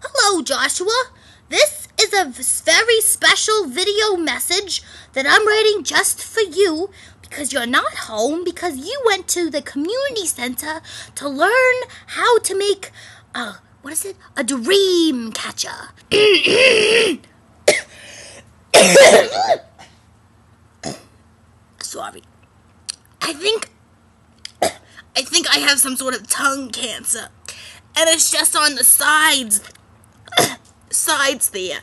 Hello, Joshua. This is a very special video message that I'm writing just for you because you're not home, because you went to the community center to learn how to make a dream catcher. Sorry. I think I have some sort of tongue cancer. And it's just on the sides there.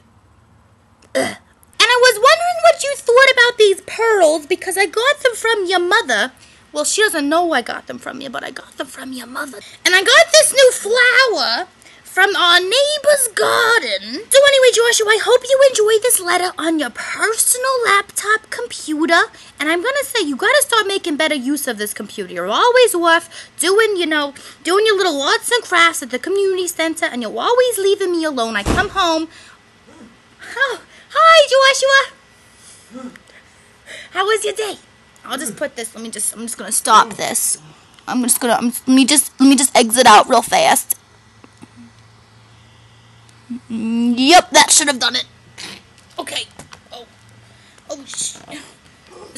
And I was wondering what you thought about these pearls because I got them from your mother. Well, she doesn't know I got them from you, but I got them from your mother. And I got this new flower from our neighbor's garden. So anyway, Joshua, I hope you enjoy this letter on your personal laptop computer. And I'm going to say, you got to start making better use of this computer. You're always off doing your little arts and crafts at the community center, and you're always leaving me alone. I come home. Oh, hi, Joshua. How was your day? I'll just put this. I'm just going to stop this. Let me just exit out real fast. Yep, that should have done it. Okay. Oh, is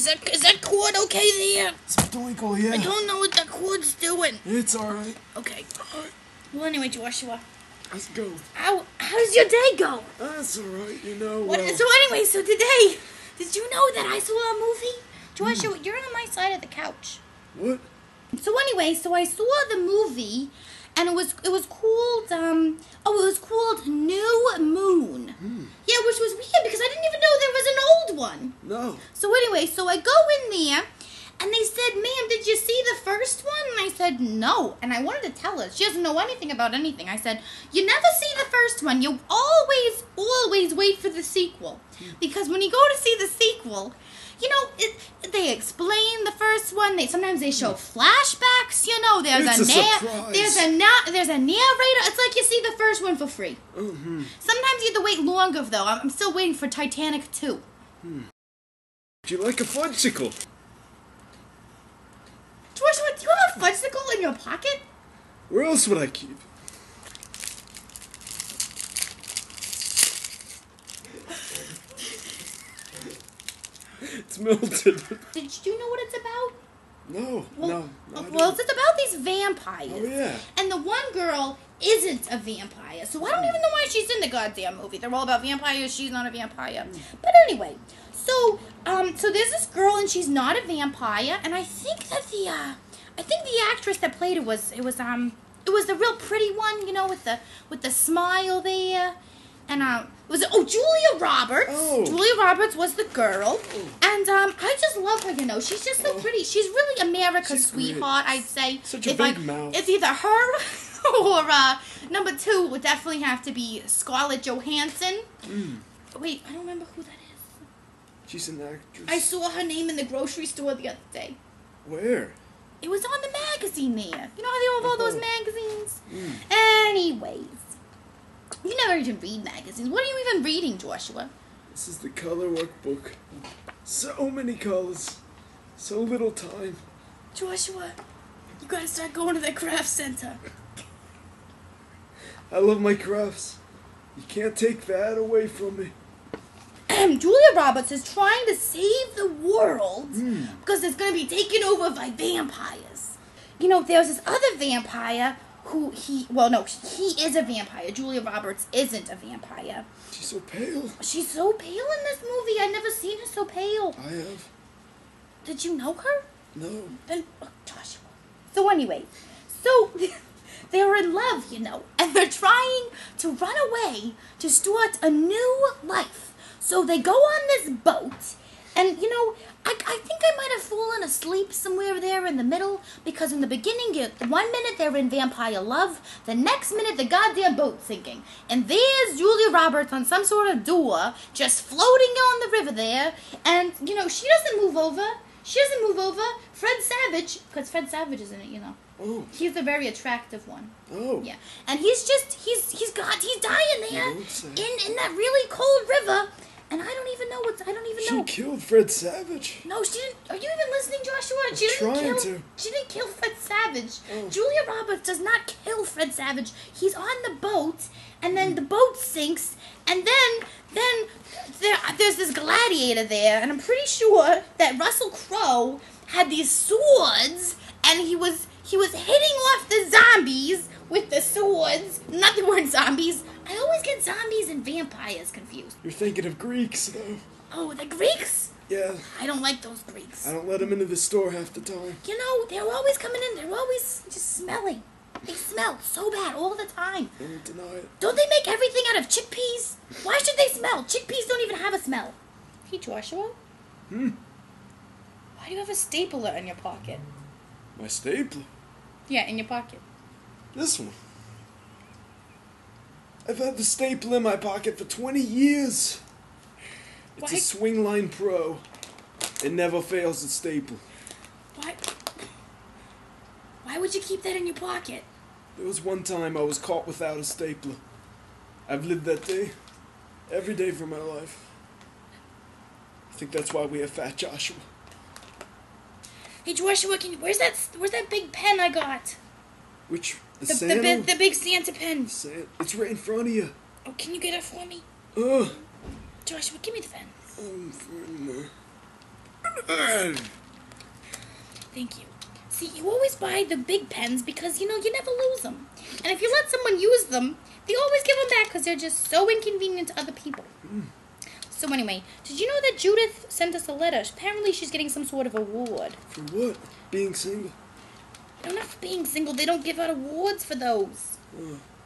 that cord okay there? It's twinkle, yeah. I don't know what that cord's doing. It's alright. Okay. Well, anyway, Joshua. Let's go. How does your day go? That's alright, you know. So today, did you know that I saw a movie? Joshua, you're on my side of the couch. What? So anyway, I saw the movie, and it was called New Moon. Yeah, which was weird because I didn't even know there was an old one. No. So anyway, I go in there, and they said, "Ma'am, did you see the first one?" And I said, "No." And I wanted to tell her. She doesn't know anything about anything. I said, "You never see the first one. You always wait for the sequel. Because when you go to see the sequel, they explain the first one. Sometimes they show flashbacks. There's a narrator. It's like you see the first one for free. Mm-hmm. Sometimes you have to wait longer, though. I'm still waiting for Titanic 2. Would you like a fudgesicle? Joshua, do you have a fudgesicle in your pocket? Where else would I keep? It's melted. Did you know what it's about? No, no. It's about these vampires. Oh, yeah. And the one girl isn't a vampire. So I don't even know why she's in the goddamn movie. They're all about vampires. She's not a vampire. But anyway, so there's this girl and she's not a vampire. And I think that the actress that played it was the real pretty one, with the smile there. And Julia Roberts. Oh. Julia Roberts was the girl. And I just love her, She's just so pretty. She's really America's sweetheart, I'd say. Such a big mouth. It's either her or number 2 would definitely have to be Scarlett Johansson. Wait, I don't remember who that is. She's an actress. I saw her name in the grocery store the other day. Where? It was on the magazine there. You know how they have all those magazines? Anyways. You never even read magazines. What are you even reading, Joshua? This is the color workbook. So many colors. So little time. Joshua, you gotta start going to the craft center. I love my crafts. You can't take that away from me. Julia Roberts is trying to save the world because it's going to be taken over by vampires. There's this other vampire he is a vampire. Julia Roberts isn't a vampire. She's so pale. She's so pale in this movie. I've never seen her so pale. I have. Did you know her? No. Then, Joshua. So anyway, they're in love, and they're trying to run away to start a new life. So they go on this boat, and, I think I might have fallen asleep somewhere there in the middle, because in the beginning, 1 minute they're in vampire love, the next minute the goddamn boat's sinking. And there's Julia Roberts on some sort of door, just floating on the river there, and, she doesn't move over. Fred Savage, because Fred Savage is in it, Oh. He's the very attractive one. Oh. Yeah. And he's dying there in that really cold river. And I don't even know. She killed Fred Savage. No, she didn't. Are you even listening, Joshua? She didn't kill Fred Savage. Oh. Julia Roberts does not kill Fred Savage. He's on the boat, and then the boat sinks, and then there's this gladiator there, and I'm pretty sure that Russell Crowe had these swords, and he was hitting off the zombies with the swords. Not that weren't zombies. I always get zombies and vampires confused. You're thinking of Greeks, though. Oh, the Greeks? Yeah. I don't like those Greeks. I don't let them into the store half the time. You know, they're always coming in. They're always just smelling. They smell so bad all the time. I won't deny it. Don't they make everything out of chickpeas? Why should they smell? Chickpeas don't even have a smell. Hey, Joshua. Hmm? Why do you have a stapler in your pocket? My stapler? Yeah, in your pocket. This one. I've had the stapler in my pocket for 20 years. It's a Swingline Pro. It never fails to staple. Why would you keep that in your pocket? There was one time I was caught without a stapler. I've lived that day every day for my life. I think that's why we have Fat Joshua. Hey Joshua, where's that big pen I got? Which the big Santa pen. It's right in front of you. Oh, can you get it for me? Joshua, give me the pen. Thank you. See, you always buy the big pens because, you never lose them. And if you let someone use them, they always give them back because they're just so inconvenient to other people. So anyway, did you know that Judith sent us a letter? Apparently she's getting some sort of award. For what? Being single? No, not for being single. They don't give out awards for those.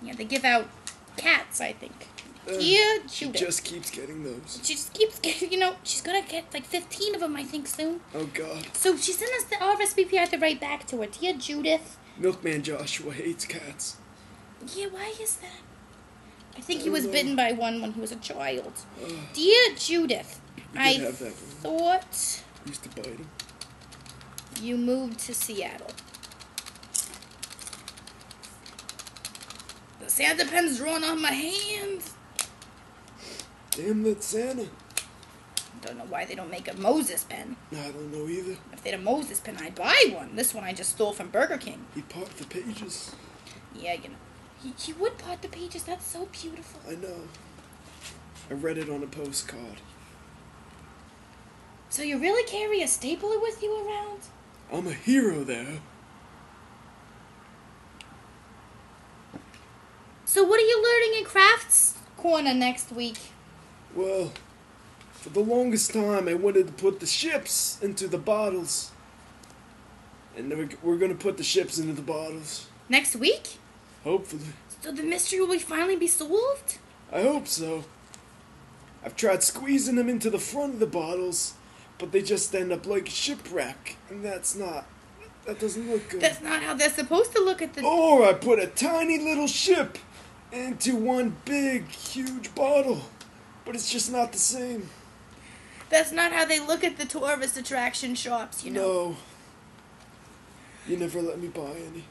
Yeah, they give out cats, I think. Dear Judith. She just keeps getting those. She just keeps getting, she's going to get like 15 of them, I think, soon. Oh, God. So she sent us the RSVP. I have to write back to her. Dear Judith. Milkman Joshua hates cats. Yeah, why is that? I think he was bitten by one when he was a child. Dear Judith, I thought Used to bite him. You moved to Seattle. The Santa pen's drawn on my hand. Damn that Santa. Don't know why they don't make a Moses pen. I don't know either. If they had a Moses pen, I'd buy one. This one I just stole from Burger King. He parted the pages. Yeah, He would part the pages. That's so beautiful. I know. I read it on a postcard. So you really carry a stapler with you around? I'm a hero there. So what are you learning in Crafts Corner next week? Well, for the longest time I wanted to put the ships into the bottles. And we're going to put the ships into the bottles. Next week? Hopefully. So the mystery will finally be solved? I hope so. I've tried squeezing them into the front of the bottles, but they just end up like a shipwreck, and that doesn't look good. That's not how they're supposed to look at the... Or I put a tiny little ship into one big, huge bottle, but it's just not the same. That's not how they look at the tourist attraction shops, No. You never let me buy any.